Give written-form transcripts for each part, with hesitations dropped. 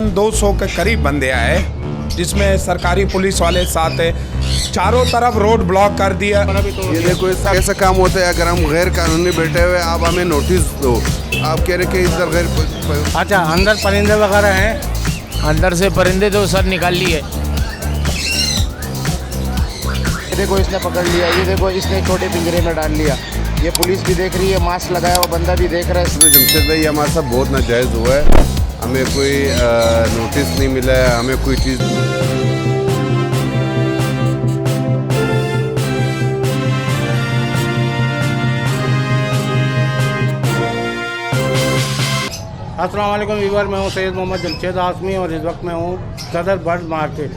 तकरीबन 200 के करीब बंदे आए, जिसमें सरकारी पुलिस वाले साथ है। चारों तरफ रोड ब्लॉक कर दिया। ये देखो ऐसा काम होता है, अगर हम गैर कानूनी बैठे हुए आप हमें नोटिस दो, आप कह रहे कि इधर गैर। अच्छा, अंदर परिंदे वगैरह हैं, अंदर से परिंदे तो सर निकाल लिए। ये देखो इसने पकड़ लिया, ये देखो इसने छोटे पिंजरे में डाल लिया। ये पुलिस भी देख रही है, मास्क लगाया हुआ बंदा भी देख रहा है। इसमें जमशेद भाई हमारे साथ बहुत नाजायज़ हुआ है, हमें कोई नोटिस नहीं मिला है, हमें कोई चीज़। अस्सलाम वालेकुम व्यूअर, मैं हूं सैयद मोहम्मद जमशेद आसमी और इस वक्त मैं हूं सदर बर्ड मार्केट।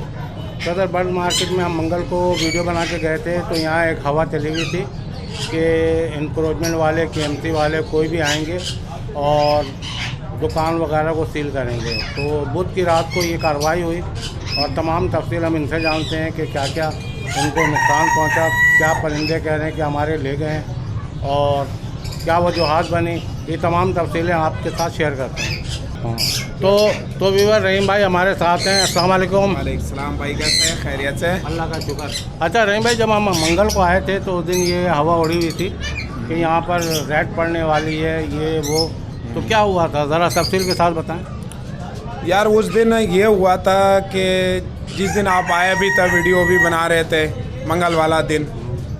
सदर बर्ड मार्केट में हम मंगल को वीडियो बना के गए थे, तो यहाँ एक हवा चली हुई थी कि इंक्रोचमेंट वाले, केएमसी वाले कोई भी आएंगे और दुकान वगैरह को सील करेंगे। तो बुध की रात को ये कार्रवाई हुई और तमाम तफसील हम इनसे जानते हैं कि क्या क्या उनको नुकसान पहुँचा, क्या परिंदे कह रहे हैं कि हमारे ले गए हैं और क्या वजूहात बनी, ये तमाम तफसीलें आपके साथ शेयर करते हैं। तो व्यूअर रहीम भाई हमारे साथ हैं। अस्सलाम वालेकुम। वालेकुम भाई, कैसे हैं? खैरियत से? अल्लाह का शुक्र। अच्छा रहीम भाई, जब हम मंगल को आए थे तो उस दिन ये हवा उड़ी हुई थी कि यहाँ पर रेड पड़ने वाली है, ये वो, तो क्या हुआ था ज़रा तफसील के साथ बताएं। यार उस दिन ये हुआ था कि जिस दिन आप आए भी थे, वीडियो भी बना रहे थे मंगल वाला दिन,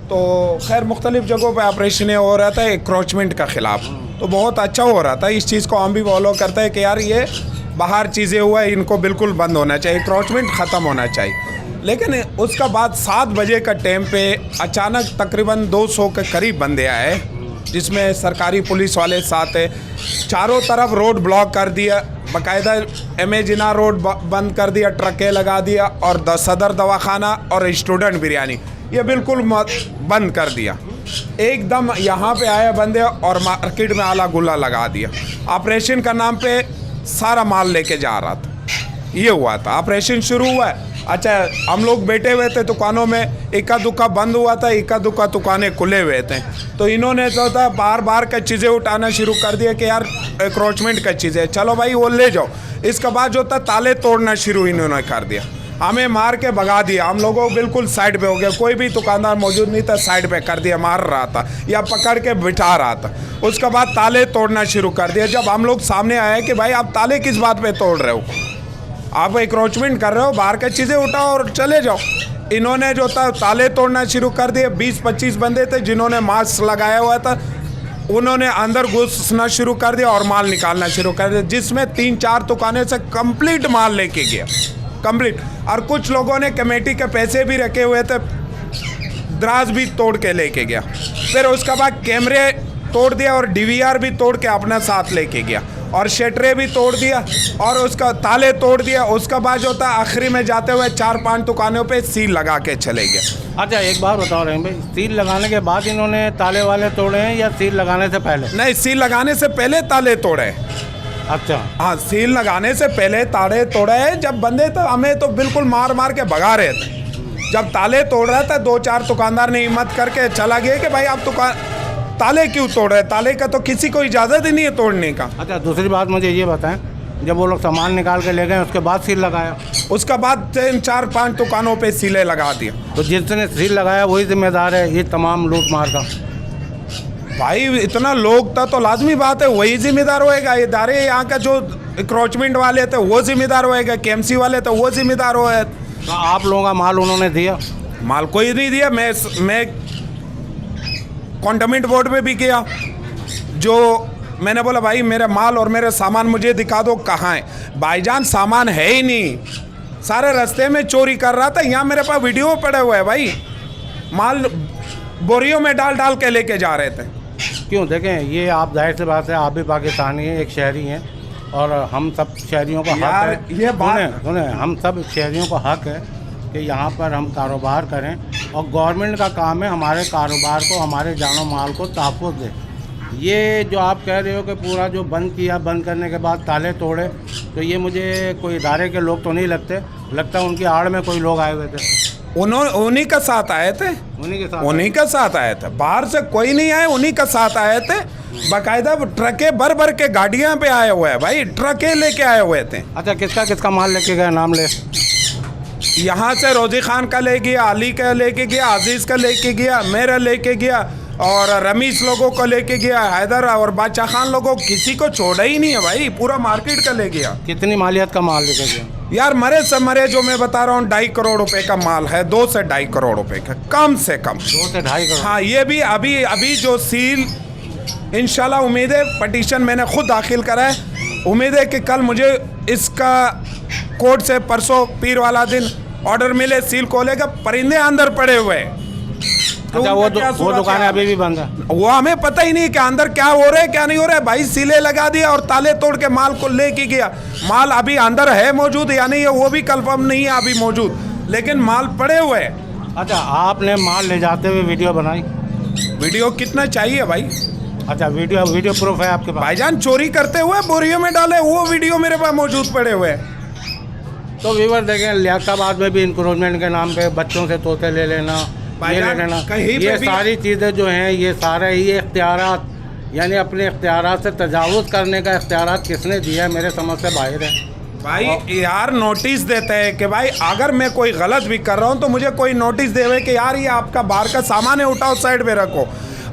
तो खैर मुख्तलिफ़ जगहों पे ऑपरेशनें हो रहा था एंक्रोचमेंट का ख़िलाफ़, तो बहुत अच्छा हो रहा था। इस चीज़ को हम भी फॉलो करते हैं कि यार ये बाहर चीज़ें हुआ है, इनको बिल्कुल बंद होना चाहिए, एंक्रोचमेंट ख़त्म होना चाहिए। लेकिन उसका बाद 7 बजे का टाइम पे अचानक तकरीबन 200 के करीब बंदे आए, जिसमें सरकारी पुलिस वाले साथ है। चारों तरफ रोड ब्लॉक कर दिया, बाकायदा एमेजिना रोड बंद कर दिया, ट्रकें लगा दिया और सदर दवाखाना और स्टूडेंट बिरयानी ये बिल्कुल बंद कर दिया। एकदम यहाँ पे आए बंदे और मार्केट में आला गुल्ला लगा दिया। ऑपरेशन का नाम पे सारा माल लेके जा रहा था, ये हुआ था। ऑपरेशन शुरू हुआ है, अच्छा हम लोग बैठे हुए थे दुकानों में, इक्का दुक्का बंद हुआ था, इक्का दुक्का दुकानें खुले हुए थे, तो इन्होंने जो था बार बार का चीज़ें उठाना शुरू कर दिया कि यार एंक्रोचमेंट का चीज़ें, चलो भाई वो ले जाओ। इसके बाद जो था ताले तोड़ना शुरू इन्होंने कर दिया, हमें मार के भगा दिया। हम लोगों को बिल्कुल साइड पे हो गया, कोई भी दुकानदार मौजूद नहीं था, साइड पे कर दिया, मार रहा था या पकड़ के बिठा रहा था। उसके बाद ताले तोड़ना शुरू कर दिया। जब हम लोग सामने आए कि भाई आप ताले किस बात पे तोड़ रहे हो, आप एंक्रोचमेंट कर रहे हो, बाहर की चीज़ें उठाओ और चले जाओ। इन्होंने जो था ताले तोड़ना शुरू कर दिए। 20-25 बंदे थे जिन्होंने मास्क लगाया हुआ था, उन्होंने अंदर घुसना शुरू कर दिया और माल निकालना शुरू कर दिया, जिसमें 3-4 दुकानें से कंप्लीट माल लेके गया, कंप्लीट। और कुछ लोगों ने कमेटी के पैसे भी रखे हुए थे, दराज भी तोड़ के लेके गया। फिर उसके बाद कैमरे तोड़ दिया और DVR भी तोड़ के अपना साथ लेके गया और शटरें भी तोड़ दिया और उसका ताले तोड़ दिया। उसका बाद जो था आखिरी में जाते हुए 4-5 दुकानों पे सील लगा के चले गए। अच्छा एक बात बताओ रहीम भाई, सील लगाने के बाद इन्होंने ताले वाले तोड़े हैं या सील लगाने से पहले? नहीं, सील लगाने से पहले ताले तोड़े। अच्छा हाँ, सील लगाने से पहले ताले तोड़े हैं। जब बंदे तो हमें तो बिल्कुल मार मार के भगा रहे थे, जब ताले तोड़ रहा था 2-4 दुकानदार ने हिम्मत करके चला गया कि भाई आप दुकान ताले क्यों तोड़ रहे हैं, ताले का तो किसी को इजाज़त ही नहीं है तोड़ने का। अच्छा दूसरी बात मुझे ये बताएं, जब वो लोग सामान निकाल के ले गए उसके बाद सील लगाया? उसके बाद 3-4-5 दुकानों पे सीलें लगा दिया। तो जिसने सील लगाया वही जिम्मेदार है ये तमाम लूट मार का? भाई इतना लोग था तो लाजमी बात है वही जिम्मेदार होएगा। इदारे यहाँ का जो इंक्रोचमेंट वाले थे वो जिम्मेदार होएगा, KMC वाले थे वो जिम्मेदार होए। तो आप लोगों का माल उन्होंने दिया? माल कोई नहीं दिया। मैं कंटोनमेंट बोर्ड पे भी गया, जो मैंने बोला भाई मेरा माल और मेरे सामान मुझे दिखा दो कहाँ है। भाईजान सामान है ही नहीं, सारे रास्ते में चोरी कर रहा था। यहाँ मेरे पास वीडियो पड़े हुए है भाई, माल बोरियों में डाल डाल के लेके जा रहे थे। क्यों, देखें ये आप जाहिर सी बात है, आप भी पाकिस्तानी हैं, एक शहरी हैं और हम सब शहरियों का हक है, ये बात सुने हम सब शहरियों का हक है कि यहाँ पर हम कारोबार करें और गवर्नमेंट का काम है हमारे कारोबार को, हमारे जानो माल को तहफ़्फ़ुज़ दे। ये जो आप कह रहे हो कि पूरा जो बंद किया, बंद करने के बाद ताले तोड़े, तो ये मुझे कोई इदारे के लोग तो नहीं लगता उनकी आड़ में कोई लोग आए हुए थे। उन्हीं का साथ आए थे, उन्हीं के साथ आए थे, बाहर से कोई नहीं आए, उन्हीं का साथ आए थे। बाकायदा ट्रके भर भर के गाड़ियां पे आए हुए हैं भाई, ट्रके लेके आए हुए थे। अच्छा, किसका किसका माल लेके गए, नाम ले? यहाँ से रोजी खान का ले गया, अली का लेके गया, अजीज का लेके गया, मेरा लेके गया और रमीश लोगों को लेके गया, हैदर और बादशाह खान लोगों, किसी को छोड़ा ही नहीं है भाई, पूरा मार्केट का ले गया। कितनी मालियत का माल लेके गए? यार मरे से मरे जो मैं बता रहा हूँ 2.5 करोड़ रुपए का माल है, 2 से 2.5 करोड़ रुपए का, कम से कम 2 से 2.5 करोड़। हाँ, ये भी अभी अभी जो सील, इंशाल्लाह उम्मीद है, पटिशन मैंने खुद दाखिल करा है, उम्मीद है कि कल मुझे इसका कोर्ट से परसों पीर वाला दिन ऑर्डर मिले, सील खोलेगा, परिंदे अंदर पड़े हुए हैं। तो अच्छा, उनका क्या वो सूरत दुकानें है? अभी भी बंद है? वो हमें पता ही नहीं कि अंदर क्या हो रहा है क्या नहीं हो रहा है भाई, सीले लगा दिया और ताले तोड़ के माल को लेके गया। माल अभी अंदर है मौजूद या नहीं है वो भी कंफर्म नहीं है अभी मौजूद, लेकिन माल पड़े हुए हैं। अच्छा, आपने माल ले जाते हुए वीडियो बनाई? वीडियो कितना चाहिए भाई? अच्छा, वीडियो प्रूफ है आपके पास? भाईजान चोरी करते हुए बोरियों में डाले, वो वीडियो मेरे पास मौजूद पड़े हुए हैं। तो व्यूवर देखें, लियाकताबाद में भी इंक्रोचमेंट के नाम पे बच्चों से तोते ले लेना, ये ले लेना, कहीं पे ये भी सारी चीज़ें जो हैं, ये सारे ये इख्तियारात, यानी अपने इख्तियारात से तजावुज़ करने का इख्तियारात किसने दिया है, मेरे समझ से बाहर है भाई। यार नोटिस देते हैं कि भाई अगर मैं कोई गलत भी कर रहा हूँ तो मुझे कोई नोटिस देवे कि यार ये आपका बाहर का सामान है, उठाओ साइड पे रखो।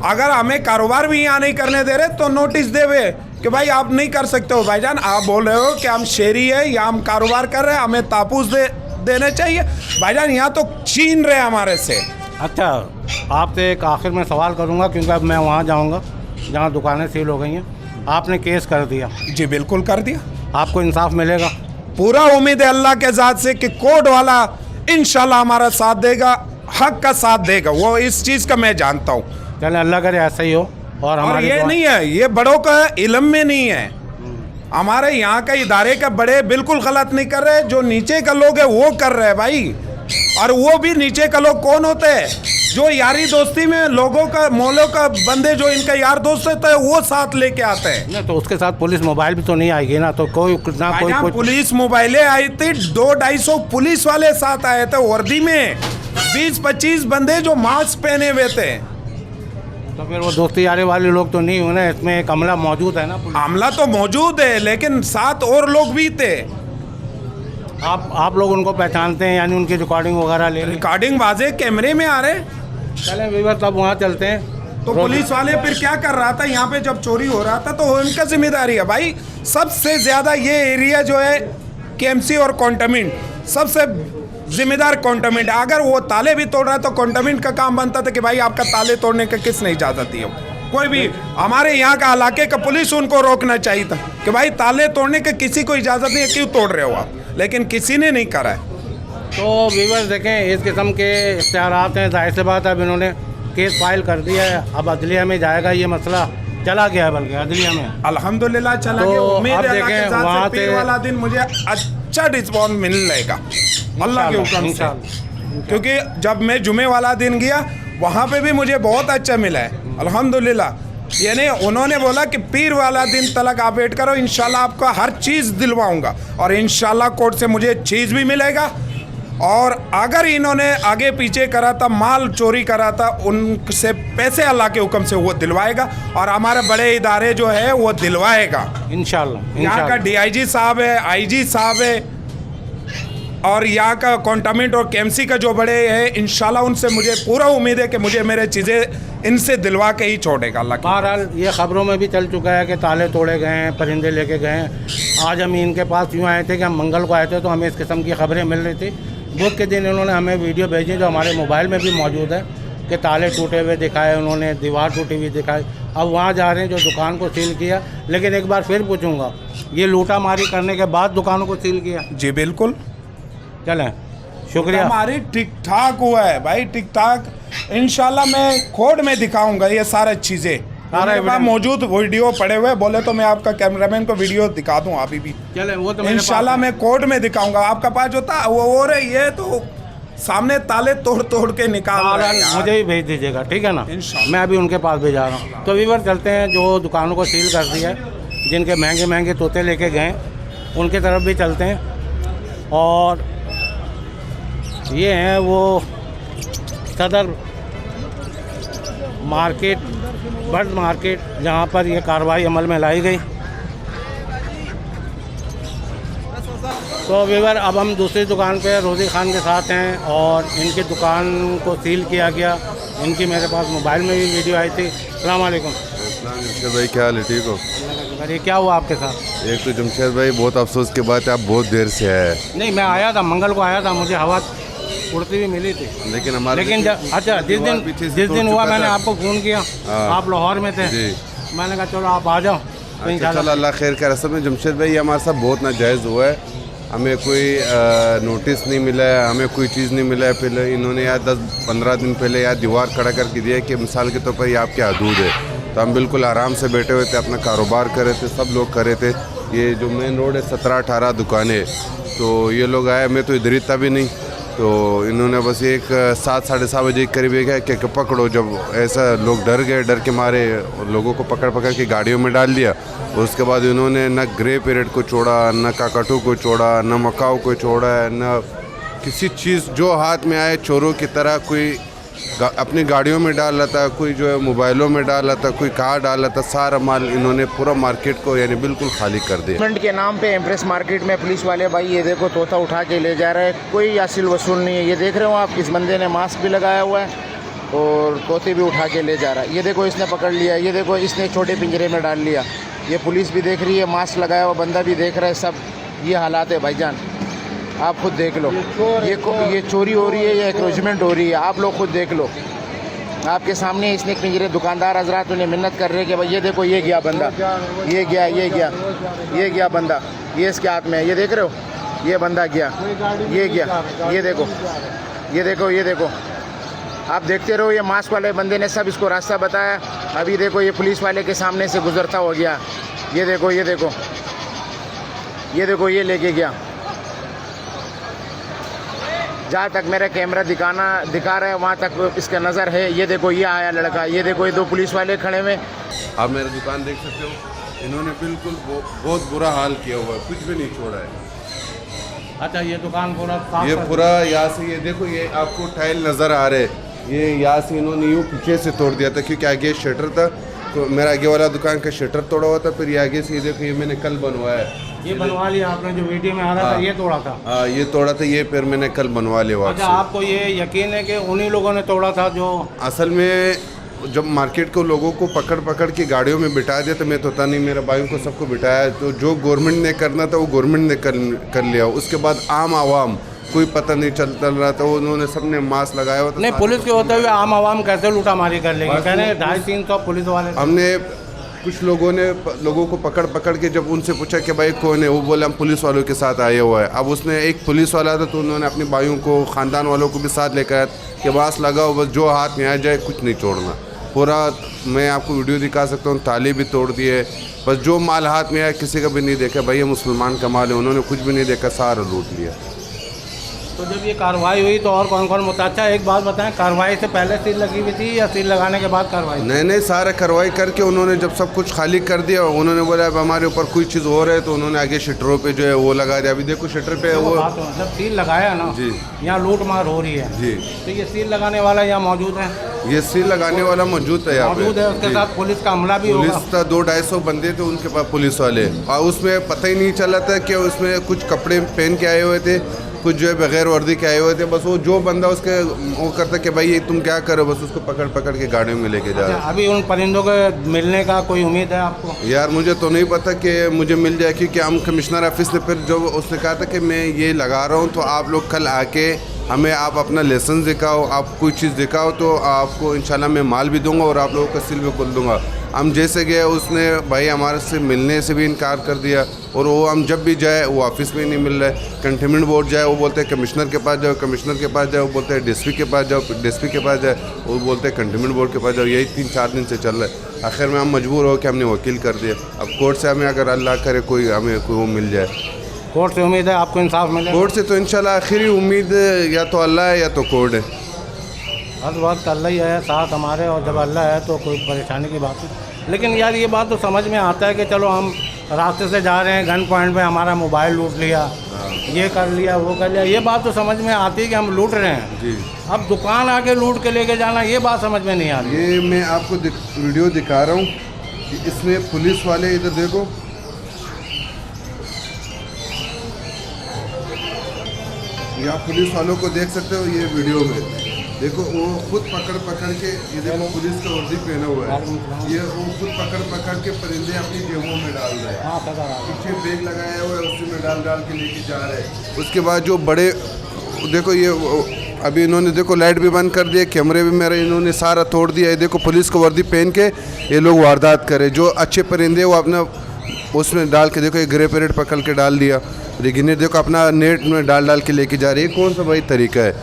अगर हमें कारोबार भी यहाँ नहीं करने दे रहे तो नोटिस देवे कि भाई आप नहीं कर सकते हो। भाईजान आप बोल रहे हो कि हम शहरी है या हम कारोबार कर रहे हैं, हमें तापूस देने चाहिए। भाईजान यहाँ तो छीन रहे हैं हमारे से। अच्छा, आपसे एक आखिर में सवाल करूंगा, क्योंकि अब मैं वहाँ जाऊंगा जहाँ दुकानें सील हो गई हैं। आपने केस कर दिया? जी बिल्कुल कर दिया। आपको इंसाफ मिलेगा? पूरा उम्मीद है अल्लाह के ज़ात से कि कोर्ट वाला इंशाल्लाह हमारा साथ देगा, हक का साथ देगा, वो इस चीज़ का मैं जानता हूँ। चले, अल्लाह करे ऐसा ही हो। और ये नहीं है, ये बड़ों का इल्म में नहीं है, हमारे यहाँ का इदारे का बड़े बिल्कुल गलत नहीं कर रहे, जो नीचे का लोग है वो कर रहे हैं भाई। और वो भी नीचे का लोग कौन होते हैं? जो यारी दोस्ती में लोगों का, मौलों का बंदे जो इनका यार दोस्त होता है वो साथ लेके आते हैं। नहीं तो उसके साथ पुलिस मोबाइल भी तो नहीं आएगी ना, तो कोई ना कोई पुलिस मोबाइलें आई थी, 200-250 पुलिस वाले साथ आए थे वर्दी में, 20-25 बंदे जो मास्क पहने हुए थे। तो फिर वो दोस्ती यारी वाले लोग तो नहीं होना, इसमें एक अमला मौजूद है ना? अमला तो मौजूद है लेकिन साथ और लोग भी थे। आप लोग उनको पहचानते हैं, यानी उनकी रिकॉर्डिंग वगैरह ले रहे? रिकॉर्डिंग वाजे कैमरे में आ रहे। चलें वीवर, तब वहाँ चलते हैं। तो पुलिस वाले फिर क्या कर रहा था यहाँ पे जब चोरी हो रहा था, तो उनका जिम्मेदारी है भाई। सबसे ज़्यादा ये एरिया जो है केएमसी और कंटोनमेंट, सबसे जिम्मेदार कंटोनमेंट। अगर वो ताले भी तोड़ रहा है तो कंटोनमेंट का काम बनता था कि भाई आपका ताले तोड़ने का किसने इजाज़त दी हो। कोई भी हमारे यहाँ का इलाके का पुलिस उनको रोकना चाहिए था कि भाई ताले तोड़ने का किसी को इजाज़त नहीं है, क्यों तोड़ रहे हो आप, लेकिन किसी ने नहीं करा है। तो व्यूअर्स देखें, इस किस्म के इख्तियारात हैं, जाहिर सी बात है अब इन्होंने केस फाइल कर दिया है, अब अदलिया में जाएगा, ये मसला चला गया है बल्कि अदलिया में अल्हम्दुलिल्लाह चला तो गया। उम्मीद अब है देखें अल्लाह के साथ वहाँ से पीर से- वाला दिन मुझे अच्छा रिस्पॉन्स मिलेगा अल्लाह के हुक्म से, क्योंकि जब मैं जुमे वाला दिन गया वहाँ पे भी मुझे बहुत अच्छा मिला है अल्हम्दुलिल्लाह। यानी उन्होंने बोला कि पीर वाला दिन तलक आप वेट करो, इंशाल्लाह आपको हर चीज़ दिलवाऊंगा और इंशाल्लाह कोर्ट से मुझे चीज़ भी मिलेगा। और अगर इन्होंने आगे पीछे करा था, माल चोरी करा था, उनसे पैसे अल्लाह के हुक्म से वो दिलवाएगा और हमारे बड़े इदारे जो है वो दिलवाएगा इंशाल्लाह। यहाँ का डीआईजी साहब है, आईजी साहब है और यहाँ का कंटोनमेंट और केएमसी का जो बड़े हैं, इंशाल्लाह उनसे मुझे पूरा उम्मीद है कि मुझे मेरे चीज़ें इनसे दिलवा के ही छोड़ेगा अल्लाह। बहरहाल ये ख़बरों में भी चल चुका है कि ताले तोड़े गए हैं, परिंदे लेके गए हैं। आज हम इनके पास यूँ आए थे कि हम मंगल को आए थे, तो हमें इस किस्म की खबरें मिल रही थी। बुध के दिन इन्होंने हमें वीडियो भेजी जो हमारे मोबाइल में भी मौजूद है कि ताले टूटे हुए दिखाए उन्होंने, दीवार टूटी हुई दिखाई। अब वहाँ जा रहे हैं जो दुकान को सील किया, लेकिन एक बार फिर पूछूंगा, ये लूटा मारी करने के बाद दुकानों को सील किया? जी बिल्कुल। चलें, शुक्रिया। हमारी ठीक ठाक हुआ है भाई, ठीक ठाक। इंशाल्लाह मैं कोर्ट में दिखाऊंगा ये सारी चीज़ें, मेरे पास मौजूद वीडियो पड़े हुए, बोले तो मैं आपका कैमरामैन को वीडियो दिखा दूँ अभी भी। चलें, वो तो इंशाल्लाह मैं कोर्ट में दिखाऊंगा। आपका पास जो था वो हो रही है तो सामने ताले तोड़ तोड़ के निकाल रहा है यार। मुझे भी भेज दीजिएगा, ठीक है ना? इंशाल्लाह। मैं अभी उनके पास भी जा रहा हूँ। तो व्यूअर चलते हैं, जो दुकानों को सील कर दिया है, जिनके महंगे महंगे तोते लेके गए, उनके तरफ भी चलते हैं। और ये हैं वो सदर मार्केट बर्ड मार्केट, जहाँ पर ये कार्रवाई अमल में लाई गई। तो व्यूअर, अब हम दूसरी दुकान पे रोज़ी खान के साथ हैं और इनकी दुकान को सील किया गया। इनकी मेरे पास मोबाइल में भी वीडियो आई थी। अस्सलाम वालेकुम जमशेद भाई, क्या हाल है? ठीक हो? अरे क्या हुआ आपके साथ? एक तो जमशेद भाई, बहुत अफसोस की बात है, आप बहुत देर से आए। नहीं, मैं आया था, मंगल को आया था, मुझे हवा उड़ती हुई मिली थी। लेकिन अच्छा, जिस दिन हुआ मैंने आपको फ़ोन किया, आप लाहौर में थे, मैंने कहा चलो आप आ जाओ। तो इंशाल्लाह अल्लाह खैर करे। असल में जमशेद भाई, हमारे साथ बहुत नाजायज़ हुआ है। हमें कोई नोटिस नहीं मिला है, हमें कोई चीज़ नहीं मिला है। पहले इन्होंने यार 10-15 दिन पहले यार दीवार खड़ा करके दिया कि मिसाल के तौर पर ये आपके हदूद है। तो हम बिल्कुल आराम से बैठे हुए थे, अपना कारोबार कर रहे थे, सब लोग कर रहे थे। ये जो मेन रोड है 17-18 दुकानें, तो ये लोग आए, मैं तो इधर ही था भी नहीं। तो इन्होंने बस एक 7-7:30 बजे के करीब गया कि पकड़ो। जब ऐसा लोग डर गए, डर के मारे लोगों को पकड़ के गाड़ियों में डाल दिया। उसके बाद इन्होंने न ग्रे पीरियड को छोड़ा, न काकाटू को छोड़ा, न मकाऊ को छोड़ा, न किसी चीज़ जो हाथ में आए चोरों की तरह कोई अपनी गाड़ियों में डाल रहा था, कोई जो है मोबाइलों में डाल रहा था, कोई कहाँ डाल रहा था। सारा माल इन्होंने पूरा मार्केट को यानी बिल्कुल खाली कर दिया। पेमेंट के नाम पे एम्प्रेस मार्केट में पुलिस वाले भाई ये देखो तोता उठा के ले जा रहे हैं, कोई असील वसूल नहीं है। ये देख रहे हो आप, इस बंदे ने मास्क भी लगाया हुआ है और तोते भी उठा के ले जा रहा है। ये देखो इसने पकड़ लिया, ये देखो इसने छोटे पिंजरे में डाल लिया। ये पुलिस भी देख रही है, मास्क लगाया हुआ बंदा भी देख रहा है। सब ये हालात है भाईजान, आप खुद देख लो। ये चोरी हो रही है, ये एक्रोचमेंट हो रही है, आप लोग खुद देख लो। आपके सामने इसने पिंजरे, दुकानदार हजरात उन्हें मिन्नत कर रहे हैं कि भाई ये देखो, ये गया बंदा, ये गया बंदा, ये इसके हाथ में है, ये देख रहे हो, ये बंदा गया, ये गया, ये देखो। आप देखते रहो, ये मास्क वाले बंदे ने सब इसको रास्ता बताया। अभी देखो ये पुलिस वाले के सामने से गुजरता हो गया। ये देखो, ये लेके गया। जहाँ तक मेरा कैमरा दिखा रहा है वहाँ तक इसका नज़र है। ये देखो, ये आया लड़का, ये देखो, ये 2 पुलिस वाले खड़े हुए। आप मेरी दुकान देख सकते हो, इन्होंने बिल्कुल बहुत बुरा हाल किया हुआ है, कुछ भी नहीं छोड़ा है। अच्छा, ये दुकान पूरा ये पूरा यहाँ से, ये देखो, ये आपको टाइल नज़र आ रहे हैं, ये यहाँ से इन्होंने यूँ पीछे से तोड़ दिया था, क्योंकि आगे शटर था। तो मेरा आगे वाला दुकान का शटर तोड़ा हुआ था, फिर ये आगे से, ये देखो, ये मैंने कल बनवाया है। ये बनवा लिया आपने, जो वीडियो में आ रहा था ये तोड़ा था? हाँ, ये तोड़ा था, ये फिर मैंने कल बनवा लिया। अच्छा, आपको ये यकीन है कि उन्हीं लोगों ने तोड़ा था? जो असल में जब मार्केट को लोगों को पकड़ के गाड़ियों में बिठा दिया, तो मैं तो था नहीं, मेरे भाइयों को सबको बिठाया। तो जो गवर्नमेंट ने करना था वो गवर्नमेंट ने कर लिया। उसके बाद आम आवाम कोई पता नहीं चल रहा था, उन्होंने सबने मास्क लगाया हुआ था। नहीं, पुलिस के होते हुए आम आवाम कैसे लूटामारी कर लेगी? कहने 250-300 पुलिस वाले। हमने कुछ लोगों को पकड़ के जब उनसे पूछा कि भाई कौन है, वो बोले हम पुलिस वालों के साथ आए हुआ है। अब उसने एक पुलिस वाला था, तो उन्होंने अपने भाइयों को, ख़ानदान वालों को भी साथ लेकर आया कि मास्क लगाओ, बस जो हाथ में आ जाए कुछ नहीं छोड़ना। पूरा मैं आपको वीडियो दिखा सकता हूँ, ताले भी तोड़ दिए, बस जो माल हाथ में आया किसी का भी नहीं देखा। भाई ये मुसलमान का माल है, उन्होंने कुछ भी नहीं देखा, सारा लूट लिया। तो जब ये कार्रवाई हुई तो और कौन कौन मुताचा? एक बात बताएं, कार्रवाई से पहले सील लगी हुई थी या सील लगाने के बाद कार्रवाई? नहीं, सारा कार्रवाई करके उन्होंने जब सब कुछ खाली कर दिया, उन्होंने बोला अब हमारे ऊपर कोई चीज़ हो रहा है, तो उन्होंने आगे शटरों पे जो है वो लगा दिया। अभी देखो शटर पे वो जब सील लगाया ना जी, यहाँ लूट मार हो रही है जी, तो ये सील लगाने वाला यहाँ मौजूद है? ये सील लगाने वाला मौजूद है, यहाँ मौजूद है। उसके साथ पुलिस का हमला भी, पुलिस था, 200-250 बंदे थे उनके पास, पुलिस वाले। और उसमें पता ही नहीं चला था कि उसमें कुछ कपड़े पहन के आए हुए थे, कुछ जो है बगैर वर्दी के आए हुए थे। बस वो जो बंदा उसके वो करता कि भाई ये तुम क्या करो, बस उसको पकड़ के गाड़ी में लेके जा रहे। अभी उन परिंदों के मिलने का कोई उम्मीद है आपको? यार मुझे तो नहीं पता कि मुझे मिल जाए, क्योंकि हम कमिश्नर ऑफिस ने फिर जो उसने कहा था कि मैं ये लगा रहा हूँ, तो आप लोग कल आके हमें आप अपना लाइसेंस दिखाओ, आप कोई चीज़ दिखाओ, तो आपको इंशाल्लाह मैं माल भी दूंगा और आप लोगों का सील भी खोल दूंगा। हम जैसे गए, उसने भाई हमारे से मिलने से भी इनकार कर दिया, और वो हम जब भी जाए वो ऑफिस में ही नहीं मिल रहा है। कंटेनमेंट बोर्ड जाए, वो बोलते हैं कमिश्नर के पास जाओ, कमिश्नर के पास जाओ, वो बोलते हैं डीएसपी के पास जाओ, डीएसपी के पास जाए, वो बोलते हैं कंटेनमेंट बोर्ड के पास जाओ। यही 3-4 दिन से चल रहा है। आखिर में हम मजबूर हो कि हमने वकील कर दिया। अब कोर्ट से हमें अगर अल्लाह करे कोई हमें कोई वो मिल जाए, कोर्ट से उम्मीद है आपको इंसाफ मिले? कोर्ट से तो इंशाल्लाह आखिरी उम्मीद या तो अल्लाह है या तो कोर्ट है। हर वक्त अल्लाह ही है साथ हमारे, और जब अल्लाह है तो कोई परेशानी की बात नहीं। लेकिन यार ये बात तो समझ में आता है कि चलो हम रास्ते से जा रहे हैं, गन पॉइंट में हमारा मोबाइल लूट लिया, ये कर लिया, वो कर लिया। ये बात तो समझ में आती है कि हम लूट रहे हैं जी। अब दुकान आके लूट के लेके जाना, ये बात समझ में नहीं आ रही। ये मैं आपको वीडियो दिखा रहा हूँ कि इसमें पुलिस वाले, इधर देखो, यहाँ पुलिस वालों को देख सकते हो। ये वीडियो में देखो, वो खुद पकड़ के, ये देखो पुलिस का वर्दी पहना हुआ है, ये वो खुद पकड़ के परिंदे अपनी जेबों में डाल रहे हैं। पीछे बैग लगाया हुआ है, उसी में डाल के लेके जा रहे हैं। उसके बाद जो बड़े, देखो ये अभी इन्होंने देखो लाइट भी बंद कर दिया, कैमरे भी मेरे इन्होंने सारा तोड़ दिया। ये देखो पुलिस को वर्दी पहन के ये लोग वारदात करे। जो अच्छे परिंदे वो अपना उसमें डाल के, देखो ये ग्रे पैरेट पकड़ के डाल दिया, लेकिन देखो अपना नेट में डाल के लेके जा रही है। कौन सा भाई तरीका है?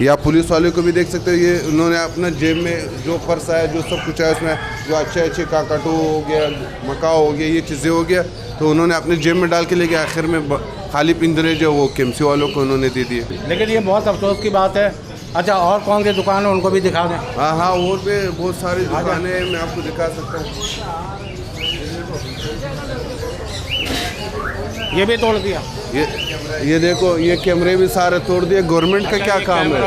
या पुलिस वाले को भी देख सकते हो, ये उन्होंने अपना जेब में जो पर्स आया, जो सब कुछ है उसमें, जो अच्छे काकाटू हो गया, मकाओ हो गया, ये चीज़ें हो गया, तो उन्होंने अपने जेब में डाल के लेके आखिर में खाली पिंजरे जो वो केमसी वालों को उन्होंने दे दिए। लेकिन ये बहुत अफसोस की बात है। अच्छा, और कौन सी दुकान है उनको भी दिखा दें। हाँ, और भी बहुत सारी दुकानें हैं, मैं आपको दिखा सकता हूँ। ये भी तोड़ दिया। ये देखो, ये कैमरे भी सारे तोड़ दिए। गवर्नमेंट का क्या काम है?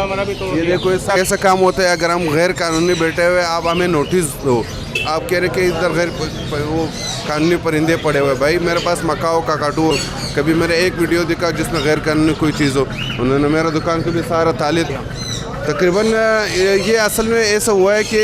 ये देखो, ऐसा काम होता है अगर हम गैर कानूनी बैठे हुए, आप हमें नोटिस दो, आप कह रहे कि इधर गैर वो कानूनी परिंदे पड़े हुए। भाई मेरे पास मकाओ काकाटू, कभी मेरे एक वीडियो दिखा जिसमें गैर कानूनी कोई चीज़ हो, उन्होंने मेरा दुकान को भी सारा ताले तकरीबन। ये असल में ऐसा हुआ है कि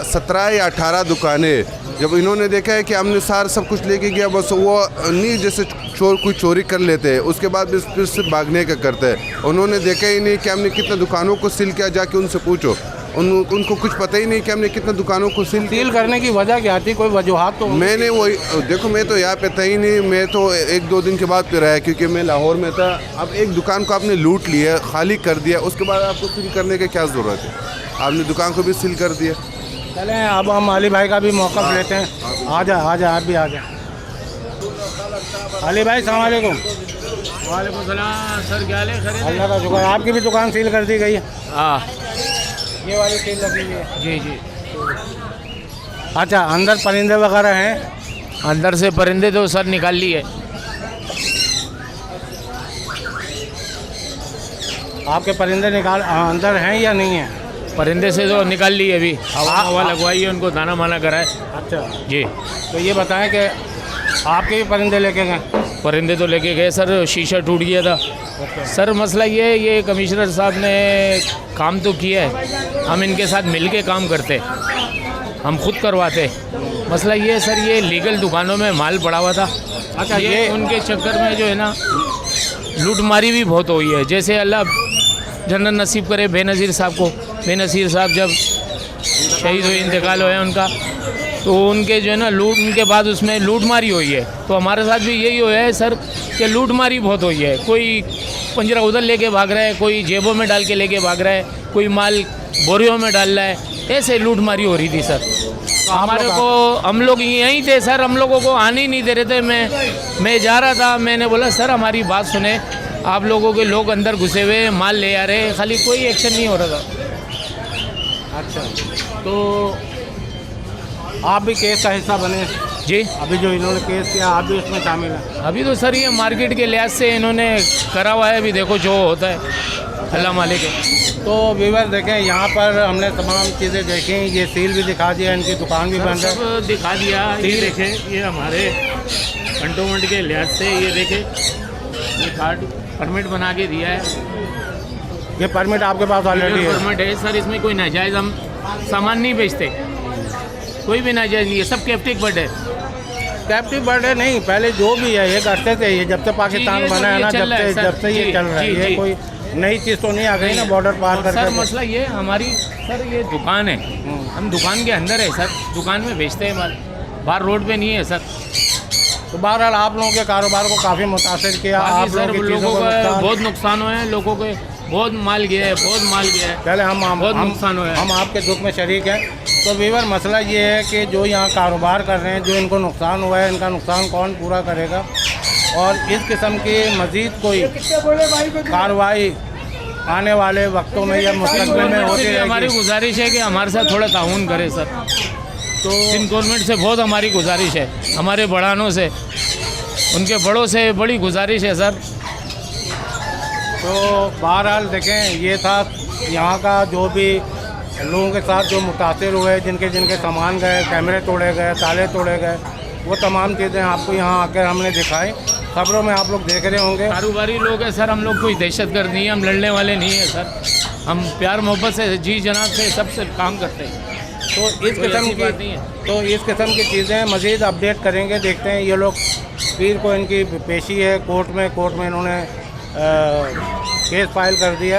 17 या 18 दुकानें, जब इन्होंने देखा है कि हमने सारा सब कुछ लेके गया, बस वो नहीं, जैसे चोर कोई चोरी कर लेते हैं उसके बाद फिर से भागने का करते हैं। उन्होंने देखा ही नहीं कि हमने कितने दुकानों को सील किया, जाके उनसे पूछो, उनको कुछ पता ही नहीं कि हमने कितने दुकानों को सील करने की वजह क्या थी? कोई वजूहत तो मैंने वही देखो, मैं तो यहाँ पे था ही नहीं, मैं तो 1-2 दिन के बाद पे रहा, क्योंकि मैं लाहौर में था। अब एक दुकान को आपने लूट लिया, खाली कर दिया, उसके बाद आपको सील करने की क्या ज़रूरत है? आपने दुकान को भी सील कर दिया। चलें, अब हम अली भाई का भी मौक़िफ़ लेते हैं। आ जा आप भी आ जाए। अली भाई सलाम वालेकुम। वालेकुम सलाम सर, क्या हाल है? खैरियत? अल्लाह का शुक्र। आपकी भी दुकान सील कर दी गई है? हाँ ये वाली सील लगी हुई है? जी जी। अच्छा, अंदर परिंदे वगैरह हैं? अंदर से परिंदे तो सर निकाल लिए। आपके परिंदे निकाल अंदर हैं या नहीं हैं? परिंदे से तो निकाल लिए, अभी हवा लगवाई है, उनको दाना माना कराए। अच्छा जी। तो ये बताएं कि आपके भी परिंदे लेके गए? परिंदे तो लेके गए सर, शीशा टूट गया था। सर मसला ये कमिश्नर साहब ने काम तो किया है, हम इनके साथ मिल के काम करते, हम खुद करवाते। मसला ये सर, ये लीगल दुकानों में माल पड़ा हुआ था। अच्छा, ये उनके चक्कर में जो है ना लूटमारी भी बहुत हुई है। जैसे अल्लाह जन्नत नसीब करे बेनज़ीर साहब को, बेनज़ीर साहब जब शहीद हुए, इंतकाल हुआ उनका, तो उनके जो है ना उनके बाद उसमें लूटमारी हुई है। तो हमारे साथ भी यही हुआ है सर कि लूटमारी बहुत हुई है। कोई पंजरा उधर लेके भाग रहा है, कोई जेबों में डाल के लेके भाग रहा है, कोई माल बोरियों में डाल रहा है, ऐसे लूटमारी हो रही थी सर। तो हमारे को, हम लोग यहीं थे सर, हम लोगों को आने ही नहीं दे रहे थे। मैं जा रहा था, मैंने बोला सर हमारी बात सुने, आप लोगों के लोग अंदर घुसे हुए माल ले आ रहे, खाली कोई एक्शन नहीं हो रहा था। अच्छा, तो आप भी केस का हिस्सा बने? जी। अभी जो इन्होंने केस किया आप भी उसमें शामिल हैं? अभी तो सर ये मार्केट के लिहाज से इन्होंने करा हुआ है, अभी देखो जो होता है, अल्लाह मालिक है। तो व्यूअर देखें, यहाँ पर हमने तमाम चीज़ें देखी, ये सील भी दिखा दिया, इनकी दुकान भी बंद है, सब दिखा दिया। ये देखें, ये हमारे कंटोनमेंट के लिहाज से ये देखें, ये कार्ड परमिट बना के दिया है। ये परमिट आपके पास ऑलरेडी है? परमिट है सर, इसमें कोई नाजायज़ हम सामान नहीं बेचते, कोई भी नाजायज़ नहीं है, सब कैप्टिव बर्ड है। कैप्टिव बर्ड है नहीं, पहले जो भी है ये करते थे, ये जब से पाकिस्तान बना है ना, जब से ये चल रहा है, ये कोई नई चीज़ तो नहीं आ गई ना बॉर्डर पार करके। सर मसला ये हमारी सर ये दुकान है, हम दुकान के अंदर है सर, दुकान में बेचते हैं माल, बाहर रोड पे नहीं है सर। तो बहरहाल आप लोगों के कारोबार को काफ़ी मुतासिर किया, आप सर लोगों को बहुत नुकसान हुए हैं, लोगों के बहुत माल गया है, बहुत माल गया है। पहले बहुत नुकसान हुआ है, हम आपके दुख में शरीक हैं। तो व्यूअर मसला ये है कि जो यहाँ कारोबार कर रहे हैं, जो इनको नुकसान हुआ है, इनका नुकसान कौन पूरा करेगा? और इस किस्म की मज़ीद कोई कार्रवाई आने वाले वक्तों में या मुस्तक़बिल में होती रहेगी। हमारी गुजारिश है कि हमारे साथ थोड़ा ताउन करें सर, तो सिंध गवर्नमेंट से बहुत हमारी गुजारिश है, हमारे बढ़ानों से उनके बड़ों से बड़ी गुजारिश है सर। तो बहरहाल देखें, ये था यहाँ का जो भी लोगों के साथ जो मुतासिर हुए, जिनके जिनके सामान गए, कैमरे तोड़े गए, ताले तोड़े गए, वो तमाम चीज़ें आपको यहाँ आकर हमने दिखाई। खबरों में आप लोग देख रहे होंगे। कारोबारी लोग हैं सर, हम लोग कोई दहशतगर्द नहीं है, हम लड़ने वाले नहीं हैं सर। हम प्यार मोहब्बत से, जी जनाब से सबसे काम करते हैं। तो इस किस्म की चीज़ें मज़ीद अपडेट करेंगे। देखते हैं, ये लोग पीर को इनकी पेशी है कोर्ट में इन्होंने केस फाइल कर दिया।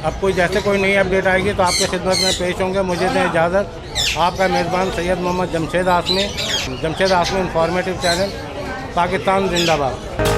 अब कोई नई अपडेट आएगी तो आपके खिदमत में पेश होंगे। मुझे दें इजाज़त। आपका मेज़बान सैयद मोहम्मद जमशेद आसमी इंफॉर्मेटिव चैनल, पाकिस्तान जिंदाबाद।